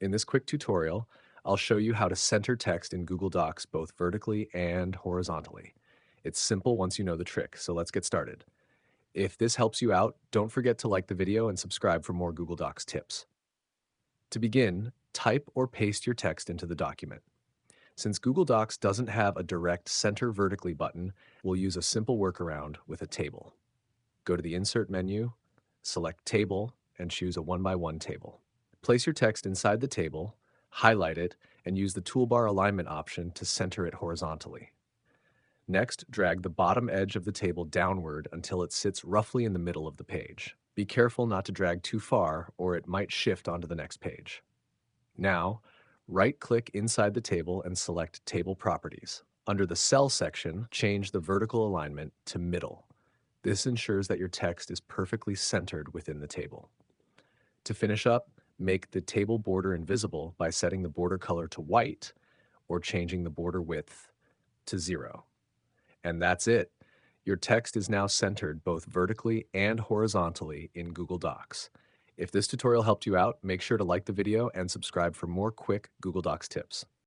In this quick tutorial, I'll show you how to center text in Google Docs both vertically and horizontally. It's simple once you know the trick, so let's get started. If this helps you out, don't forget to like the video and subscribe for more Google Docs tips. To begin, type or paste your text into the document. Since Google Docs doesn't have a direct center vertically button, we'll use a simple workaround with a table. Go to the Insert menu, select Table, and choose a 1 by 1 table. Place your text inside the table, highlight it, and use the toolbar alignment option to center it horizontally. Next, drag the bottom edge of the table downward until it sits roughly in the middle of the page. Be careful not to drag too far, or it might shift onto the next page. Now, right-click inside the table and select Table Properties. Under the Cell section, change the vertical alignment to Middle. This ensures that your text is perfectly centered within the table. To finish up, make the table border invisible by setting the border color to white or changing the border width to 0. And that's it. Your text is now centered both vertically and horizontally in Google Docs. If this tutorial helped you out, make sure to like the video and subscribe for more quick Google Docs tips.